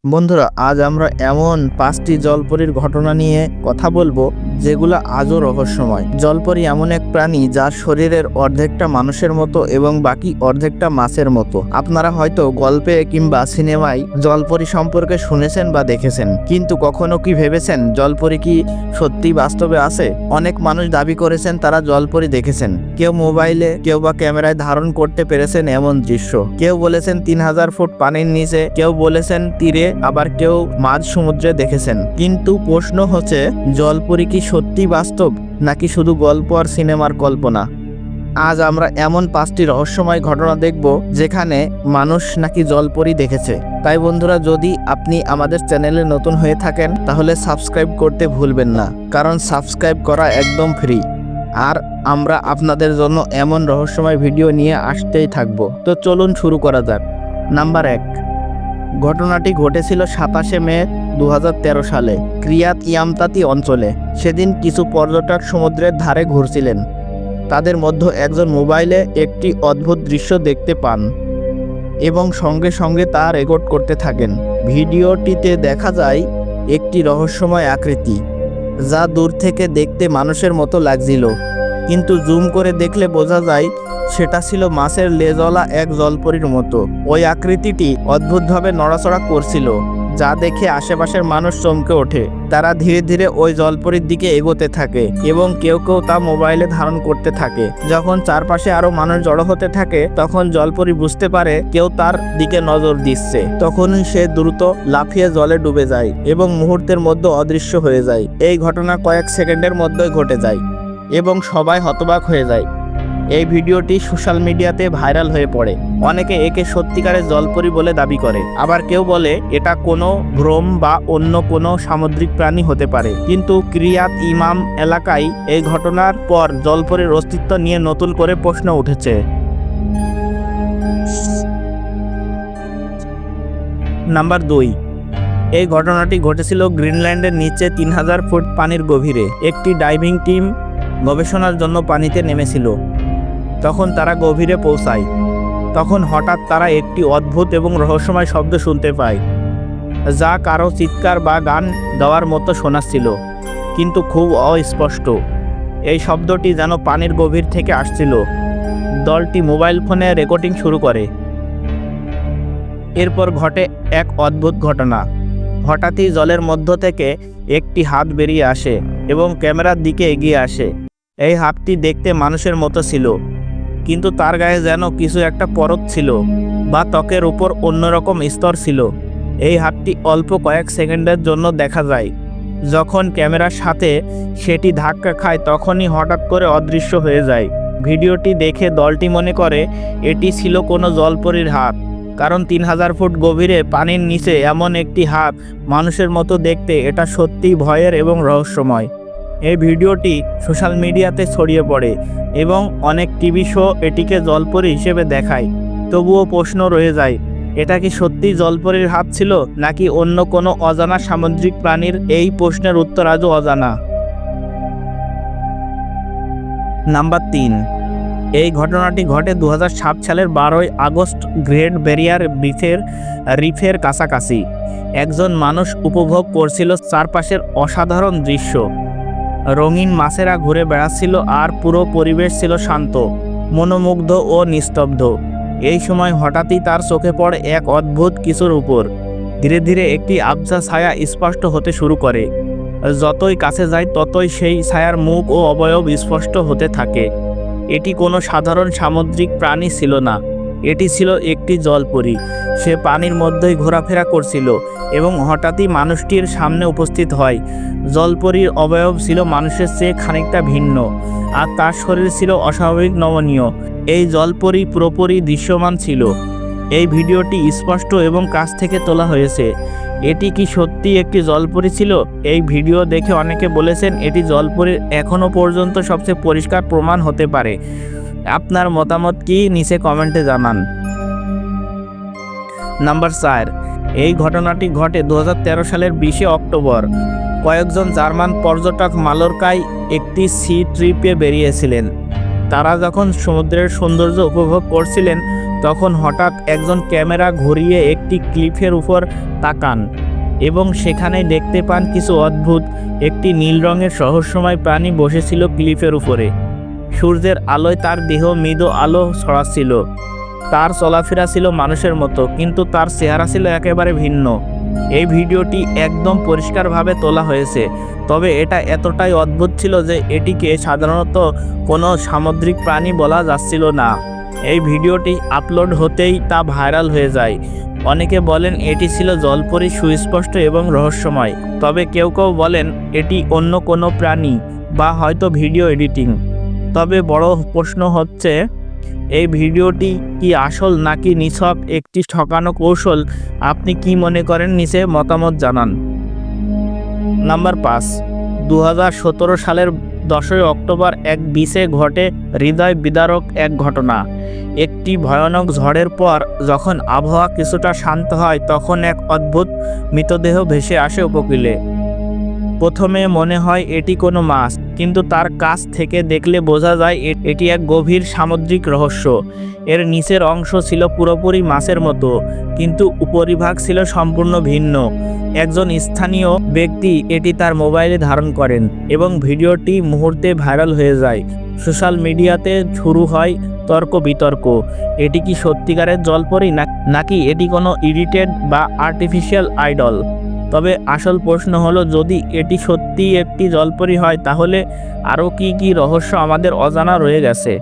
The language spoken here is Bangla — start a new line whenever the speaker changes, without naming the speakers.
বন্ধুরা, আজ আমরা এমন 5টি জলপরীর ঘটনা নিয়ে কথা বলবো যেগুলো আজও রহস্যময়। জলপরী এমন এক প্রাণী যার শরীরের অর্ধেকটা মানুষের মতো এবং বাকি অর্ধেকটা মাছের মতো। আপনারা হয়তো গল্পে কিংবা সিনেমায় জলপরী সম্পর্কে শুনেছেন বা দেখেছেন, কিন্তু কখনো কি ভেবেছেন জলপরী কি সত্যি বাস্তবে আছে? অনেক মানুষ দাবি করেছেন তারা জলপরী দেখেছেন, কেউ মোবাইলে, কেউ বা ক্যামেরায় ধারণ করতে পেরেছেন এমন দৃশ্য। কেউ বলেছেন 3000 ফুট পানির নিচে, কেউ বলেছেন তীরে, আবার কেউ মাঝ সমুদ্রে দেখেছেন। কিন্তু প্রশ্ন হচ্ছে, জলপরী কি সত্যি বাস্তব নাকি শুধু গল্প আর সিনেমার কল্পনা? আজ আমরা এমন 5টি রহস্যময় ঘটনা দেখব যেখানে মানুষ নাকি জলপরী দেখেছে। তাই বন্ধুরা, যদি আপনি আমাদের চ্যানেলে নতুন হয়ে থাকেন তাহলে সাবস্ক্রাইব করতে ভুলবেন না, কারণ সাবস্ক্রাইব করা একদম ফ্রি। আর আমরা আপনাদের জন্য এমন রহস্যময় ভিডিও নিয়ে আসতেই থাকবো। তো চলুন শুরু করা যাক। নাম্বার 1। ঘটনাটি ঘটেছিল 27শে মে 2013 সালে ক্রিয়াত ইয়ামতাতি অঞ্চলে। সেদিন কিছু পর্যটক সমুদ্রের ধারে ঘুরছিলেন। তাদের মধ্যে একজন মোবাইলে একটি অদ্ভুত দৃশ্য দেখতে পান এবং সঙ্গে সঙ্গে তা রেকর্ড করতে থাকেন। ভিডিওটিতে দেখা যায় একটি রহস্যময় আকৃতি, যা দূর থেকে দেখতে মানুষের মতো লাগছিল, কিন্তু জুম করে দেখলে বোঝা যায় সেটা ছিল মাছের লেজওয়ালা এক জলপরীর মতো। ওই আকৃতিটি অদ্ভুতভাবে নড়াচড়া করছিল, যা দেখে আশেপাশের মানুষ চমকে ওঠে। তারা ধীরে ধীরে ওই জলপরীর দিকে এগোতে থাকে এবং কেউ কেউ তা মোবাইলে ধারণ করতে থাকে। যখন চারপাশে আরো মানুষ জড়ো হতে থাকে, তখন জলপরী বুঝতে পারে কেউ তার দিকে নজর দিচ্ছে। তখনই সে দ্রুত লাফিয়ে জলে ডুবে যায় এবং মুহূর্তের মধ্যে অদৃশ্য হয়ে যায়। এই ঘটনা কয়েক সেকেন্ডের মধ্যেই ঘটে যায় এবং সবাই হতবাক হয়ে যায়। এই ভিডিওটি সোশ্যাল মিডিয়াতে ভাইরাল হয়ে পড়ে। অনেকে একে সত্যিকারের জলপরী বলে দাবি করে, আবার কেউ বলে এটা কোনো ভ্রম বা অন্য কোনো সামুদ্রিক প্রাণী হতে পারে। কিন্তু ক্রিয়াত ইমাম এলাকায় এই ঘটনার পর জলপরীর অস্তিত্ব নিয়ে নতুন করে প্রশ্ন উঠেছে। নাম্বার 2। এই ঘটনাটি ঘটেছিল গ্রিনল্যান্ডের নিচে 3000 ফুট পানির গভীরে। একটি ডাইভিং টিম গবেষণার জন্য পানিতে নেমেছিল। তখন তারা গভীরে পৌঁছায়। তখন হঠাৎ তারা একটি অদ্ভুত এবং রহস্যময় শব্দ শুনতে পায়, যা কারো চিৎকার বা গান দেওয়ার মতো শোনাচ্ছিল, কিন্তু খুব অস্পষ্ট। এই শব্দটি যেন পানির গভীর থেকে আসছিল। দলটি মোবাইল ফোনে রেকর্ডিং শুরু করে। এরপর ঘটে এক অদ্ভুত ঘটনা। হঠাৎই জলের মধ্য থেকে একটি হাত বেরিয়ে আসে এবং ক্যামেরার দিকে এগিয়ে আসে। এই হাতটি দেখতে মানুষের মতো ছিল, কিন্তু তার গায়ে যেন কিছু একটা পরত ছিল বা ত্বকের উপর অন্যরকম স্তর ছিল। এই হাতটি অল্প কয়েক সেকেন্ডের জন্য দেখা যায়। যখন ক্যামেরার সাথে সেটি ধাক্কা খায়, তখনই হঠাৎ করে অদৃশ্য হয়ে যায়। ভিডিওটি দেখে দলটি মনে করে এটি ছিল কোনো জলপরীর হাত, কারণ 3000 ফুট গভীরে পানির নিচে এমন একটি হাত মানুষের মতো দেখতে, এটা সত্যিই ভয়ের এবং রহস্যময়। এই ভিডিওটি সোশ্যাল মিডিয়াতে ছড়িয়ে পড়ে এবং অনেক টিভি শো এটিকে জলপরী হিসেবে দেখায়। তবুও প্রশ্ন রয়ে যায়, এটা কি সত্যিই জলপরীর হাত ছিল নাকি অন্য কোনো অজানা সামুদ্রিক প্রাণীর? এই প্রশ্নের উত্তর আজও অজানা। নাম্বার 3। এই ঘটনাটি ঘটে 2007 সালের 12ই আগস্ট গ্রেট ব্যারিয়ার রিফের কাছাকাছি। একজন মানুষ উপভোগ করছিল চারপাশের অসাধারণ দৃশ্য। রঙিন মাছেরা ঘুরে বেড়াচ্ছিল আর পুরো পরিবেশ ছিল শান্ত, মনোমুগ্ধ ও নিস্তব্ধ। এই সময় হঠাৎই তার চোখে পড়ে এক অদ্ভুত কিছুর উপর। ধীরে ধীরে একটি আবছা ছায়া স্পষ্ট হতে শুরু করে। যতই কাছে যায় ততই সেই ছায়ার মুখ ও অবয়ব স্পষ্ট হতে থাকে। এটি কোনো সাধারণ সামুদ্রিক প্রাণী ছিল না, এটি ছিল একটি জলপরী। সে পানির মধ্যেই ঘোরাফেরা করছিল এবং হঠাৎই মানুষটির সামনে উপস্থিত হয়। জলপরীর অবয়ব ছিল মানুষের চেয়ে খানিকটা ভিন্ন, আর তার শরীর ছিল অস্বাভাবিক নমনীয়। এই জলপরী পুরোপুরি দৃশ্যমান ছিল। এই ভিডিওটি স্পষ্ট এবং কাছ থেকে তোলা হয়েছে। এটি কি সত্যি একটি জলপরী ছিল? এই ভিডিও দেখে অনেকে বলেছেন এটি জলপরীর এখনও পর্যন্ত সবচেয়ে পরিষ্কার প্রমাণ হতে পারে। আপনার মতামত কি নিচে কমেন্টে জানান। নাম্বার 4। এই ঘটনাটি ঘটে 2013 সালের 20শে অক্টোবর। কয়েকজন জার্মান পর্যটক মালোর্কায় একটি সি ট্রিপে বেরিয়েছিলেন। তারা যখন সমুদ্রের সৌন্দর্য উপভোগ করছিলেন, তখন হঠাৎ একজন ক্যামেরা ঘুরিয়ে একটি ক্লিফের উপর তাকান এবং সেখানে দেখতে পান কিছু অদ্ভুত একটি নীল রঙের রহস্যময় প্রাণী বসেছিল ক্লিফের উপরে। সূর্যের আলোয় তার দেহ মৃদু আলো ছড়াচ্ছিল। তার চলাফেরা ছিল মানুষের মতো, কিন্তু তার চেহারা ছিল একেবারে ভিন্ন। এই ভিডিওটি একদম পরিষ্কারভাবে তোলা হয়েছে, তবে এটা এতটাই অদ্ভুত ছিল যে এটিকে সাধারণত কোনো সামুদ্রিক প্রাণী বলা যাচ্ছিল না। এই ভিডিওটি আপলোড হতেই তা ভাইরাল হয়ে যায়। অনেকে বলেন এটি ছিল জলপরী, সুস্পষ্ট এবং রহস্যময়, তবে কেউ কেউ বলেন এটি অন্য কোনো প্রাণী বা হয়তো ভিডিও এডিটিং। তবে বড় প্রশ্ন হচ্ছে, এই ভিডিওটি কি আসল নাকি নিছক একটি ঠকানো কৌশল? আপনি কি মনে করেন? নিচে মতামত জানান। নাম্বার 5, 2017 সালের 10 অক্টোবর এক বিচে ঘটে হৃদয় বিদারক এক ঘটনা। একটি ভয়ানক ঝড়ের পর যখন আবহাওয়া কিছুটা শান্ত হয়, তখন এক অদ্ভুত মৃতদেহ ভেসে আসে উপকূলে। প্রথমে মনে হয় এটি কোনো মাছ, কিন্তু তার কাছ থেকে দেখলে বোঝা যায় এটি এক গভীর সামুদ্রিক রহস্য। এর নিচের অংশ ছিল পুরোপুরি মাছের মতো, কিন্তু উপরিভাগ ছিল সম্পূর্ণ ভিন্ন। একজন স্থানীয় ব্যক্তি এটি তার মোবাইলে ধারণ করেন এবং ভিডিওটি মুহূর্তে ভাইরাল হয়ে যায়। সোশ্যাল মিডিয়াতে শুরু হয় তর্ক বিতর্ক। এটি কি সত্যিকারের জলপরী নাকি এটি কোনো এডিটেড বা আর্টিফিশিয়াল আইডল? তবে আসল প্রশ্ন হলো, যদি এটি সত্যিই একটি জলপরী হয়, তাহলে আরও কি রহস্য আমাদের অজানা রয়ে গেছে?